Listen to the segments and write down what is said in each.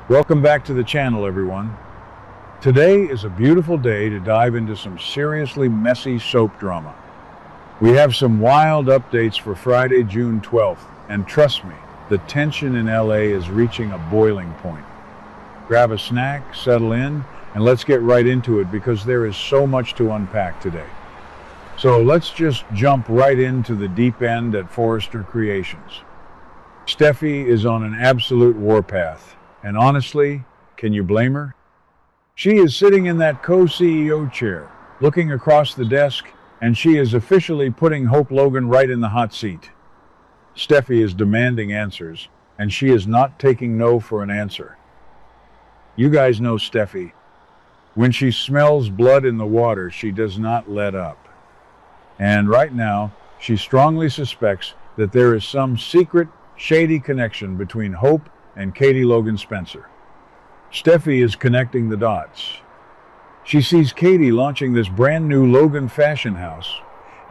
Welcome back to the channel, everyone. Today is a beautiful day to dive into some seriously messy soap drama. We have some wild updates for Friday, June 12th, and trust me, the tension in LA is reaching a boiling point. Grab a snack, settle in, and let's get right into it because there is so much to unpack today. So let's just jump right into the deep end at Forrester Creations. Steffi is on an absolute warpath. And honestly, can you blame her? She is sitting in that co-CEO chair, looking across the desk, and she is officially putting Hope Logan right in the hot seat. Steffi is demanding answers, and she is not taking no for an answer. You guys know Steffi. When she smells blood in the water, she does not let up. And right now, she strongly suspects that there is some secret, shady connection between Hope and Katie Logan Spencer. Steffi is connecting the dots. She sees Katie launching this brand new Logan fashion house,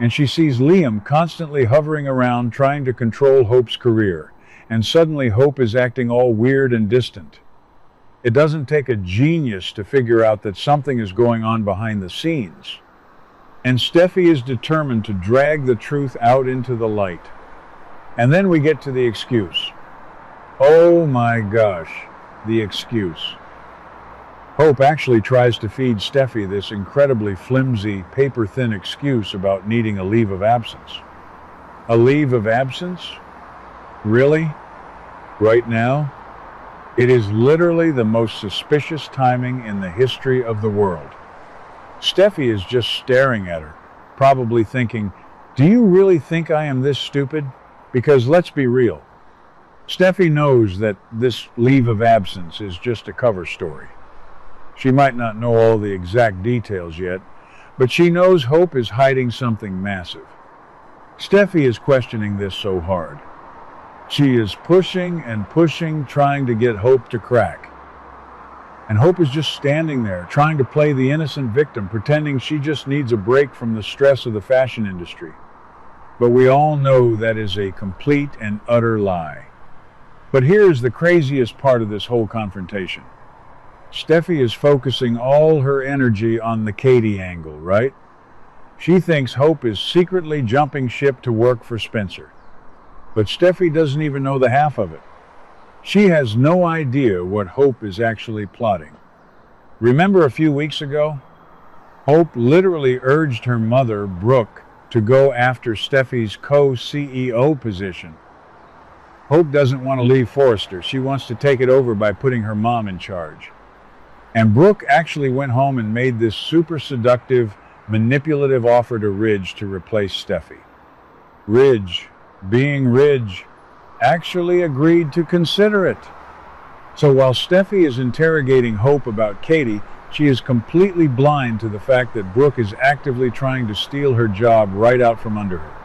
and she sees Liam constantly hovering around trying to control Hope's career, and suddenly Hope is acting all weird and distant. It doesn't take a genius to figure out that something is going on behind the scenes. And Steffi is determined to drag the truth out into the light. And then we get to the excuse. Oh my gosh, the excuse. Hope actually tries to feed Steffi this incredibly flimsy, paper-thin excuse about needing a leave of absence. A leave of absence? Really? Right now? It is literally the most suspicious timing in the history of the world. Steffi is just staring at her, probably thinking, do you really think I am this stupid? Because let's be real. Steffi knows that this leave of absence is just a cover story. She might not know all the exact details yet, but she knows Hope is hiding something massive. Steffi is questioning this so hard. She is pushing and pushing, trying to get Hope to crack. And Hope is just standing there, trying to play the innocent victim, pretending she just needs a break from the stress of the fashion industry. But we all know that is a complete and utter lie. But here's the craziest part of this whole confrontation. Steffi is focusing all her energy on the Katie angle, right? She thinks Hope is secretly jumping ship to work for Spencer. But Steffi doesn't even know the half of it. She has no idea what Hope is actually plotting. Remember a few weeks ago? Hope literally urged her mother, Brooke, to go after Steffi's co-CEO position. Hope doesn't want to leave Forrester. She wants to take it over by putting her mom in charge. And Brooke actually went home and made this super seductive, manipulative offer to Ridge to replace Steffi. Ridge, being Ridge, actually agreed to consider it. So while Steffi is interrogating Hope about Katie, she is completely blind to the fact that Brooke is actively trying to steal her job right out from under her.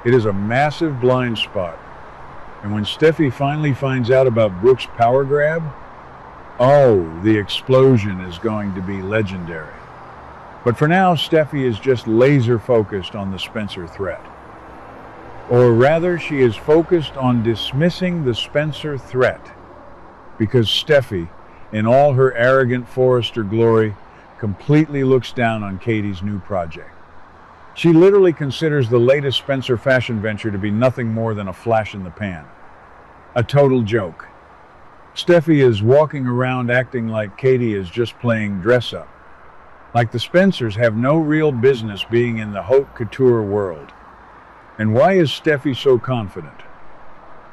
It is a massive blind spot. And when Steffi finally finds out about Brooke's power grab, oh, the explosion is going to be legendary. But for now, Steffi is just laser focused on the Spencer threat. Or rather, she is focused on dismissing the Spencer threat. Because Steffi, in all her arrogant Forrester glory, completely looks down on Katie's new project. She literally considers the latest Spencer fashion venture to be nothing more than a flash in the pan. A total joke. Steffi is walking around acting like Katie is just playing dress-up. Like the Spencers have no real business being in the haute couture world. And why is Steffi so confident?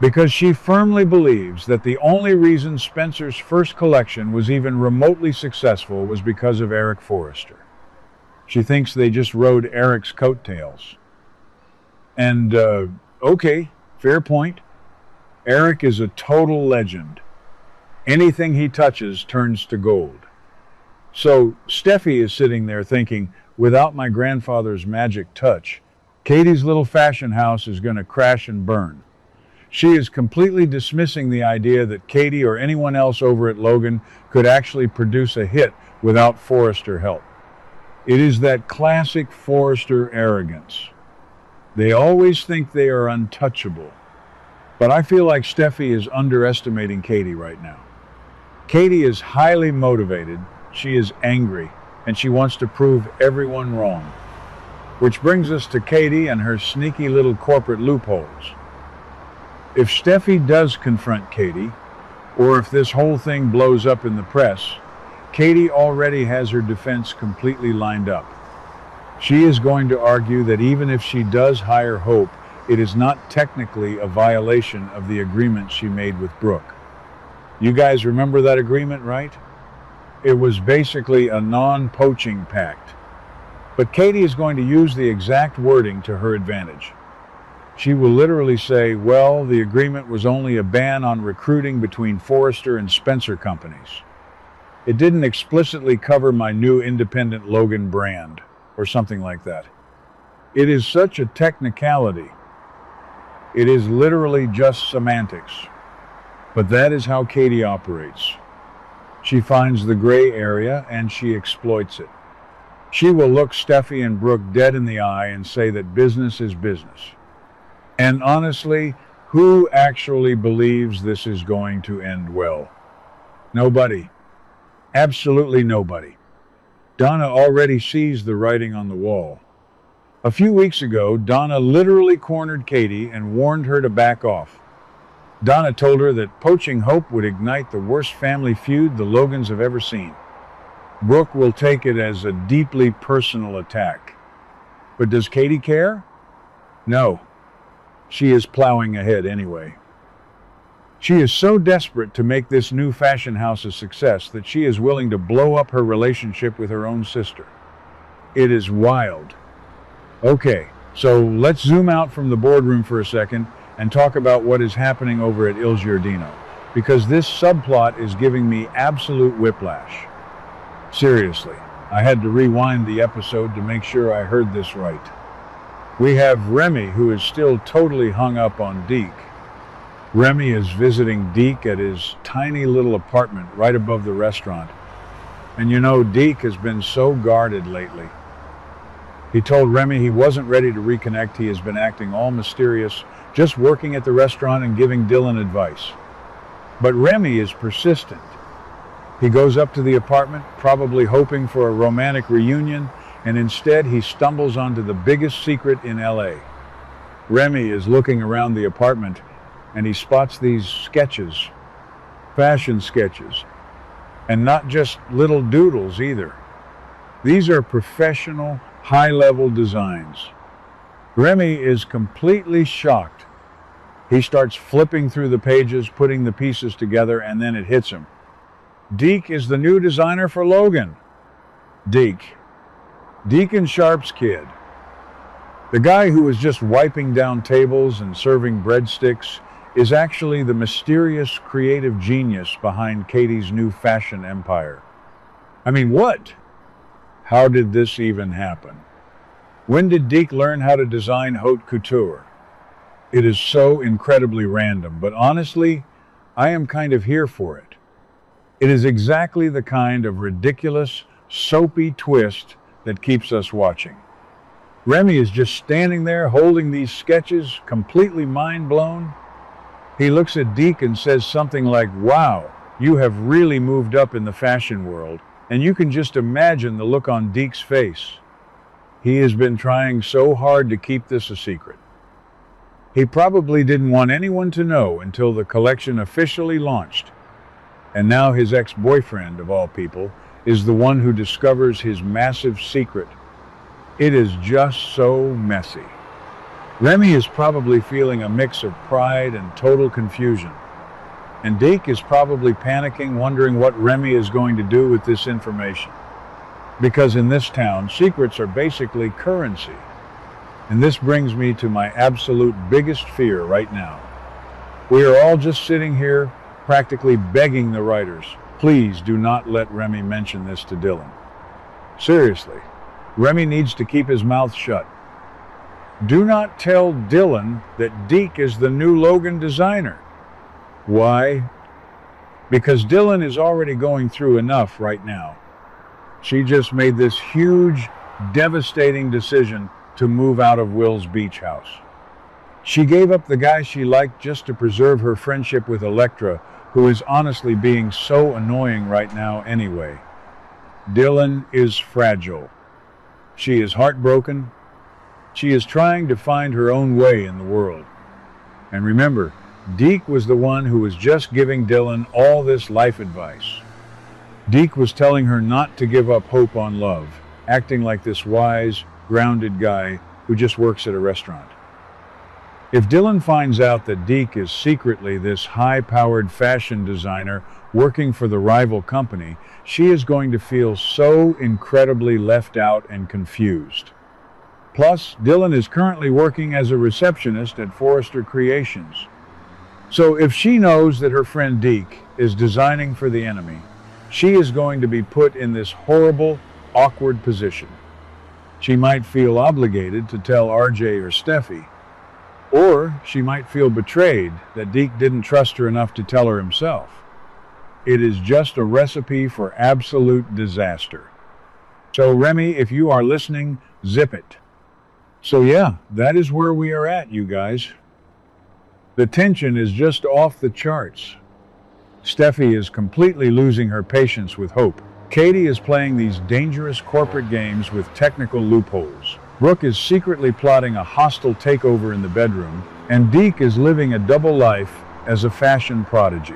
Because she firmly believes that the only reason Spencer's first collection was even remotely successful was because of Eric Forrester. She thinks they just rode Eric's coattails. And, okay, fair point. Eric is a total legend. Anything he touches turns to gold. So Steffi is sitting there thinking, without my grandfather's magic touch, Katie's little fashion house is going to crash and burn. She is completely dismissing the idea that Katie or anyone else over at Logan could actually produce a hit without Forrester help. It is that classic Forrester arrogance. They always think they are untouchable. But I feel like Steffi is underestimating Katie right now. Katie is highly motivated, she is angry, and she wants to prove everyone wrong. Which brings us to Katie and her sneaky little corporate loopholes. If Steffi does confront Katie, or if this whole thing blows up in the press, Katie already has her defense completely lined up. She is going to argue that even if she does hire Hope, it is not technically a violation of the agreement she made with Brooke. You guys remember that agreement, right? It was basically a non-poaching pact. But Katie is going to use the exact wording to her advantage. She will literally say, well, the agreement was only a ban on recruiting between Forrester and Spencer companies. It didn't explicitly cover my new independent Logan brand, or something like that. It is such a technicality. It is literally just semantics. But that is how Katie operates. She finds the gray area and she exploits it. She will look Steffi and Brooke dead in the eye and say that business is business. And honestly, who actually believes this is going to end well? Nobody. Absolutely nobody. Donna already sees the writing on the wall. A few weeks ago, Donna literally cornered Katie and warned her to back off. Donna told her that poaching Hope would ignite the worst family feud the Logans have ever seen. Brooke will take it as a deeply personal attack. But does Katie care? No. She is plowing ahead anyway. She is so desperate to make this new fashion house a success that she is willing to blow up her relationship with her own sister. It is wild. Okay, so let's zoom out from the boardroom for a second and talk about what is happening over at Il Giardino, because this subplot is giving me absolute whiplash. Seriously, I had to rewind the episode to make sure I heard this right. We have Remy, who is still totally hung up on Deke. Remy is visiting Deke at his tiny little apartment right above the restaurant. And you know, Deke has been so guarded lately. He told Remy he wasn't ready to reconnect. He has been acting all mysterious, just working at the restaurant and giving Dylan advice. But Remy is persistent. He goes up to the apartment, probably hoping for a romantic reunion, and instead he stumbles onto the biggest secret in LA. Remy is looking around the apartment and he spots these sketches, fashion sketches, and not just little doodles either. These are professional, high-level designs. Remy is completely shocked. He starts flipping through the pages, putting the pieces together, and then it hits him. Deke is the new designer for Logan. Deke. Deacon Sharp's kid. The guy who was just wiping down tables and serving breadsticks is actually the mysterious creative genius behind Katie's new fashion empire. I mean, what? How did this even happen? When did Deke learn how to design haute couture? It is so incredibly random, but honestly, I am kind of here for it. It is exactly the kind of ridiculous, soapy twist that keeps us watching. Remy is just standing there holding these sketches, completely mind blown. He looks at Deke and says something like, wow, you have really moved up in the fashion world, and you can just imagine the look on Deke's face. He has been trying so hard to keep this a secret. He probably didn't want anyone to know until the collection officially launched. And now his ex-boyfriend, of all people, is the one who discovers his massive secret. It is just so messy. Remy is probably feeling a mix of pride and total confusion. And Deke is probably panicking, wondering what Remy is going to do with this information. Because in this town, secrets are basically currency. And this brings me to my absolute biggest fear right now. We are all just sitting here, practically begging the writers, please do not let Remy mention this to Dylan. Seriously, Remy needs to keep his mouth shut. Do not tell Dylan that Deke is the new Logan designer. Why? Because Dylan is already going through enough right now. She just made this huge, devastating decision to move out of Will's beach house. She gave up the guy she liked just to preserve her friendship with Electra, who is honestly being so annoying right now anyway. Dylan is fragile. She is heartbroken. She is trying to find her own way in the world. And remember, Deke was the one who was just giving Dylan all this life advice. Deke was telling her not to give up hope on love, acting like this wise, grounded guy who just works at a restaurant. If Dylan finds out that Deke is secretly this high-powered fashion designer working for the rival company, she is going to feel so incredibly left out and confused. Plus, Dylan is currently working as a receptionist at Forrester Creations. So if she knows that her friend Deke is designing for the enemy, she is going to be put in this horrible, awkward position. She might feel obligated to tell RJ or Steffi, or she might feel betrayed that Deke didn't trust her enough to tell her himself. It is just a recipe for absolute disaster. So Remy, if you are listening, zip it. So yeah, that is where we are at, you guys. The tension is just off the charts. Steffi is completely losing her patience with Hope. Katie is playing these dangerous corporate games with technical loopholes. Brooke is secretly plotting a hostile takeover in the bedroom, and Deke is living a double life as a fashion prodigy.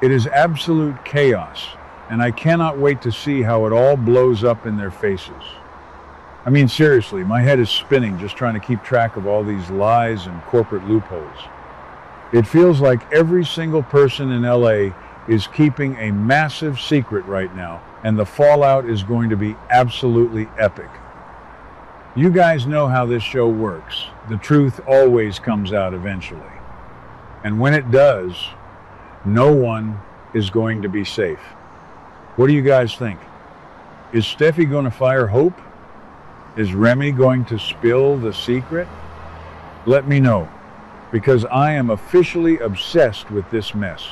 It is absolute chaos, and I cannot wait to see how it all blows up in their faces. I mean, seriously, my head is spinning just trying to keep track of all these lies and corporate loopholes. It feels like every single person in LA is keeping a massive secret right now, and the fallout is going to be absolutely epic. You guys know how this show works. The truth always comes out eventually. And when it does, no one is going to be safe. What do you guys think? Is Steffi going to fire Hope? Is Remy going to spill the secret? Let me know, because I am officially obsessed with this mess.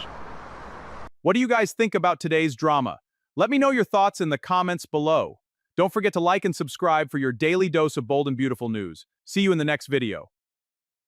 What do you guys think about today's drama? Let me know your thoughts in the comments below. Don't forget to like and subscribe for your daily dose of bold and beautiful news. See you in the next video.